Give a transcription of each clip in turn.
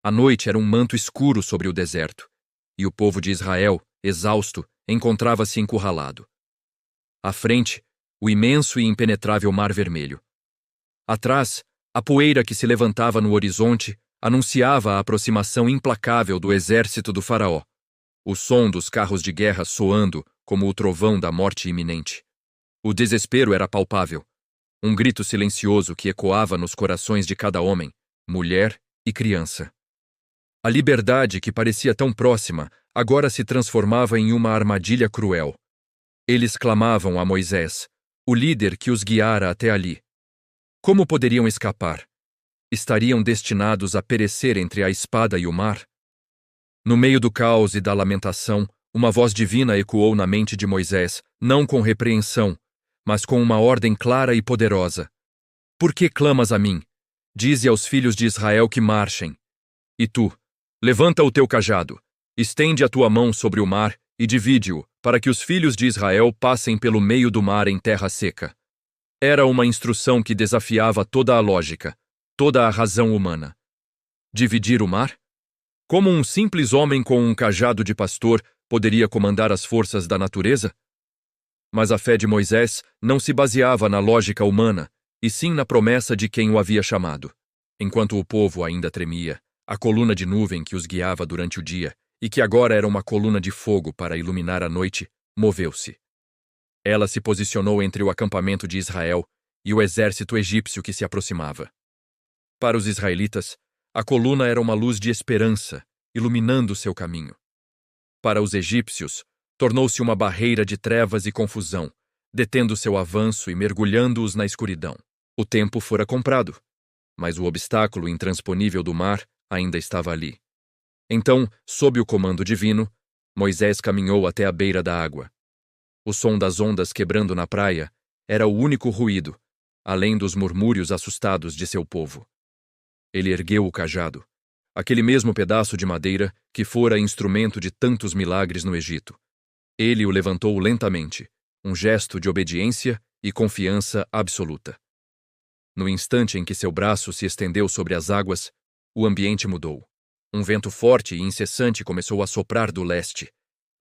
A noite era um manto escuro sobre o deserto, e o povo de Israel, exausto, encontrava-se encurralado. À frente, o imenso e impenetrável Mar Vermelho. Atrás, a poeira que se levantava no horizonte anunciava a aproximação implacável do exército do faraó, o som dos carros de guerra soando como o trovão da morte iminente. O desespero era palpável, um grito silencioso que ecoava nos corações de cada homem, mulher e criança. A liberdade que parecia tão próxima agora se transformava em uma armadilha cruel. Eles clamavam a Moisés, o líder que os guiara até ali. Como poderiam escapar? Estariam destinados a perecer entre a espada e o mar? No meio do caos e da lamentação, uma voz divina ecoou na mente de Moisés, não com repreensão, mas com uma ordem clara e poderosa. Por que clamas a mim? Dize aos filhos de Israel que marchem. E tu, levanta o teu cajado, estende a tua mão sobre o mar e divide-o, para que os filhos de Israel passem pelo meio do mar em terra seca. Era uma instrução que desafiava toda a lógica, toda a razão humana. Dividir o mar? Como um simples homem com um cajado de pastor poderia comandar as forças da natureza? Mas a fé de Moisés não se baseava na lógica humana, e sim na promessa de quem o havia chamado. Enquanto o povo ainda tremia, a coluna de nuvem que os guiava durante o dia, e que agora era uma coluna de fogo para iluminar a noite, moveu-se. Ela se posicionou entre o acampamento de Israel e o exército egípcio que se aproximava. Para os israelitas, a coluna era uma luz de esperança, iluminando seu caminho. Para os egípcios, tornou-se uma barreira de trevas e confusão, detendo seu avanço e mergulhando-os na escuridão. O tempo fora comprado, mas o obstáculo intransponível do mar ainda estava ali. Então, sob o comando divino, Moisés caminhou até a beira da água. O som das ondas quebrando na praia era o único ruído, além dos murmúrios assustados de seu povo. Ele ergueu o cajado, aquele mesmo pedaço de madeira que fora instrumento de tantos milagres no Egito. Ele o levantou lentamente, um gesto de obediência e confiança absoluta. No instante em que seu braço se estendeu sobre as águas, o ambiente mudou. Um vento forte e incessante começou a soprar do leste.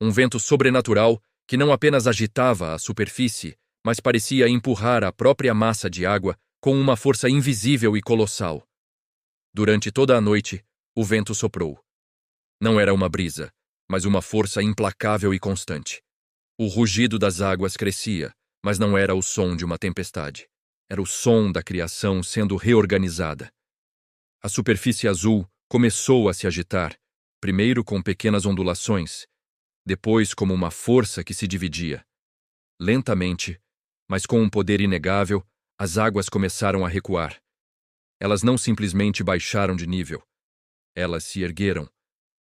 Um vento sobrenatural que não apenas agitava a superfície, mas parecia empurrar a própria massa de água com uma força invisível e colossal. Durante toda a noite, o vento soprou. Não era uma brisa, mas uma força implacável e constante. O rugido das águas crescia, mas não era o som de uma tempestade. Era o som da criação sendo reorganizada. A superfície azul começou a se agitar, primeiro com pequenas ondulações, depois como uma força que se dividia. Lentamente, mas com um poder inegável, as águas começaram a recuar. Elas não simplesmente baixaram de nível. Elas se ergueram.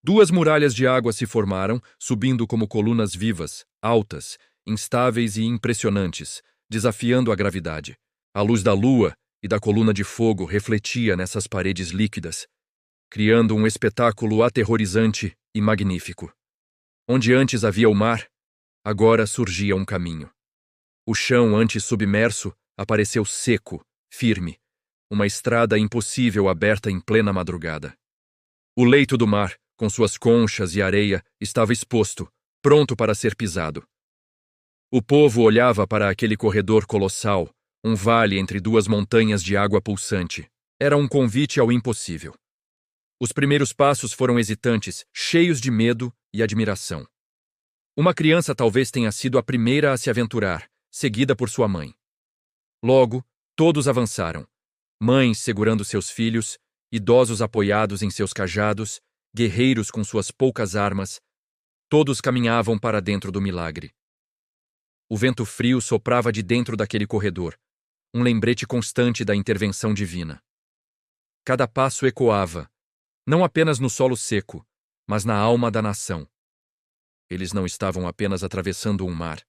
Duas muralhas de água se formaram, subindo como colunas vivas, altas, instáveis e impressionantes, desafiando a gravidade. A luz da lua e da coluna de fogo refletia nessas paredes líquidas, criando um espetáculo aterrorizante e magnífico. Onde antes havia o mar, agora surgia um caminho. O chão antes submerso apareceu seco, firme, uma estrada impossível aberta em plena madrugada. O leito do mar, com suas conchas e areia, estava exposto, pronto para ser pisado. O povo olhava para aquele corredor colossal, um vale entre duas montanhas de água pulsante. Era um convite ao impossível. Os primeiros passos foram hesitantes, cheios de medo e admiração. Uma criança talvez tenha sido a primeira a se aventurar, seguida por sua mãe. Logo, todos avançaram. Mães segurando seus filhos, idosos apoiados em seus cajados, guerreiros com suas poucas armas, todos caminhavam para dentro do milagre. O vento frio soprava de dentro daquele corredor, um lembrete constante da intervenção divina. Cada passo ecoava, não apenas no solo seco, mas na alma da nação. Eles não estavam apenas atravessando um mar.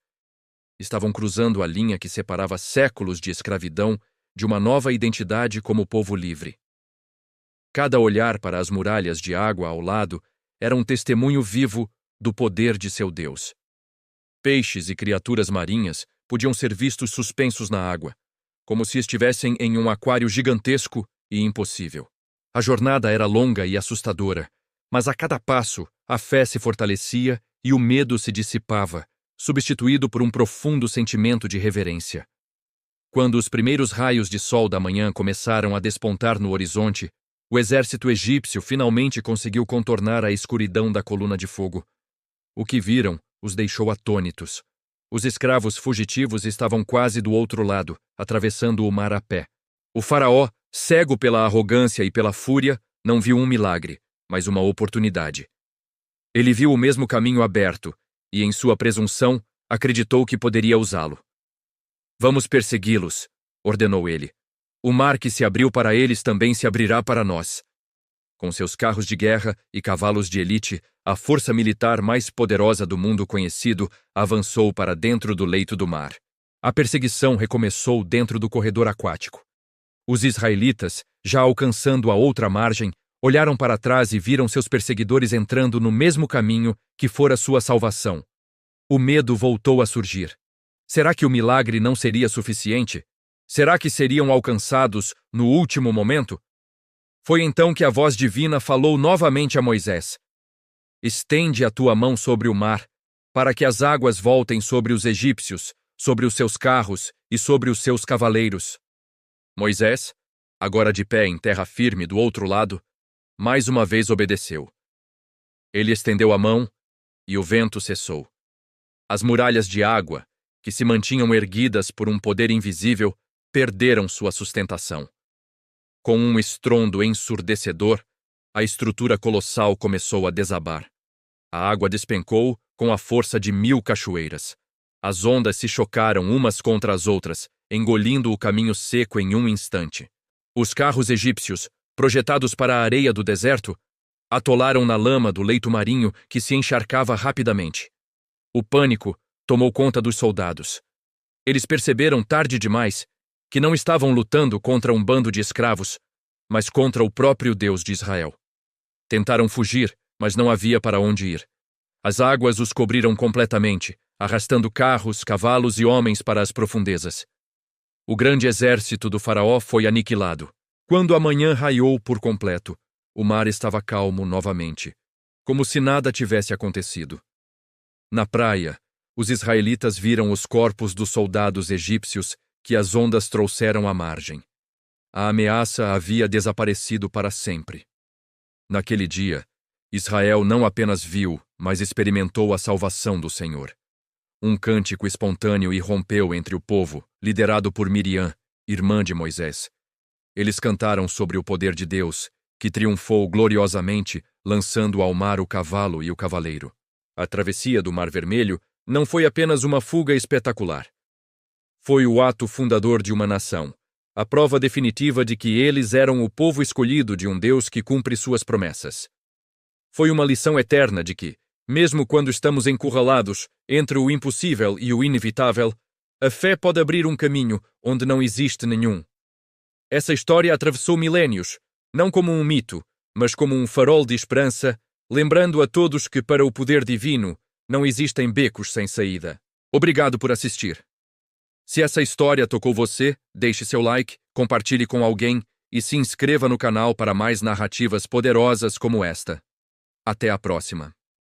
Estavam cruzando a linha que separava séculos de escravidão de uma nova identidade como povo livre. Cada olhar para as muralhas de água ao lado era um testemunho vivo do poder de seu Deus. Peixes e criaturas marinhas podiam ser vistos suspensos na água, como se estivessem em um aquário gigantesco e impossível. A jornada era longa e assustadora, mas a cada passo a fé se fortalecia e o medo se dissipava, substituído por um profundo sentimento de reverência. Quando os primeiros raios de sol da manhã começaram a despontar no horizonte, o exército egípcio finalmente conseguiu contornar a escuridão da coluna de fogo. O que viram os deixou atônitos. Os escravos fugitivos estavam quase do outro lado, atravessando o mar a pé. O faraó, cego pela arrogância e pela fúria, não viu um milagre, mas uma oportunidade. Ele viu o mesmo caminho aberto e, em sua presunção, acreditou que poderia usá-lo. Vamos persegui-los, ordenou ele. O mar que se abriu para eles também se abrirá para nós. Com seus carros de guerra e cavalos de elite, a força militar mais poderosa do mundo conhecido avançou para dentro do leito do mar. A perseguição recomeçou dentro do corredor aquático. Os israelitas, já alcançando a outra margem, olharam para trás e viram seus perseguidores entrando no mesmo caminho que fora sua salvação. O medo voltou a surgir. Será que o milagre não seria suficiente? Será que seriam alcançados no último momento? Foi então que a voz divina falou novamente a Moisés. Estende a tua mão sobre o mar, para que as águas voltem sobre os egípcios, sobre os seus carros e sobre os seus cavaleiros. Moisés, agora de pé em terra firme do outro lado, mais uma vez obedeceu. Ele estendeu a mão e o vento cessou. As muralhas de água, que se mantinham erguidas por um poder invisível, perderam sua sustentação. Com um estrondo ensurdecedor, a estrutura colossal começou a desabar. A água despencou com a força de 1000 cachoeiras. As ondas se chocaram umas contra as outras, engolindo o caminho seco em um instante. Os carros egípcios, projetados para a areia do deserto, atolaram na lama do leito marinho que se encharcava rapidamente. O pânico tomou conta dos soldados. Eles perceberam tarde demais que não estavam lutando contra um bando de escravos, mas contra o próprio Deus de Israel. Tentaram fugir, mas não havia para onde ir. As águas os cobriram completamente, arrastando carros, cavalos e homens para as profundezas. O grande exército do faraó foi aniquilado. Quando a manhã raiou por completo, o mar estava calmo novamente, como se nada tivesse acontecido. Na praia, os israelitas viram os corpos dos soldados egípcios que as ondas trouxeram à margem. A ameaça havia desaparecido para sempre. Naquele dia, Israel não apenas viu, mas experimentou a salvação do Senhor. Um cântico espontâneo irrompeu entre o povo, liderado por Miriam, irmã de Moisés. Eles cantaram sobre o poder de Deus, que triunfou gloriosamente, lançando ao mar o cavalo e o cavaleiro. A travessia do Mar Vermelho não foi apenas uma fuga espetacular. Foi o ato fundador de uma nação, a prova definitiva de que eles eram o povo escolhido de um Deus que cumpre suas promessas. Foi uma lição eterna de que, mesmo quando estamos encurralados entre o impossível e o inevitável, a fé pode abrir um caminho onde não existe nenhum. Essa história atravessou milênios, não como um mito, mas como um farol de esperança, lembrando a todos que para o poder divino não existem becos sem saída. Obrigado por assistir. Se essa história tocou você, deixe seu like, compartilhe com alguém e se inscreva no canal para mais narrativas poderosas como esta. Até a próxima.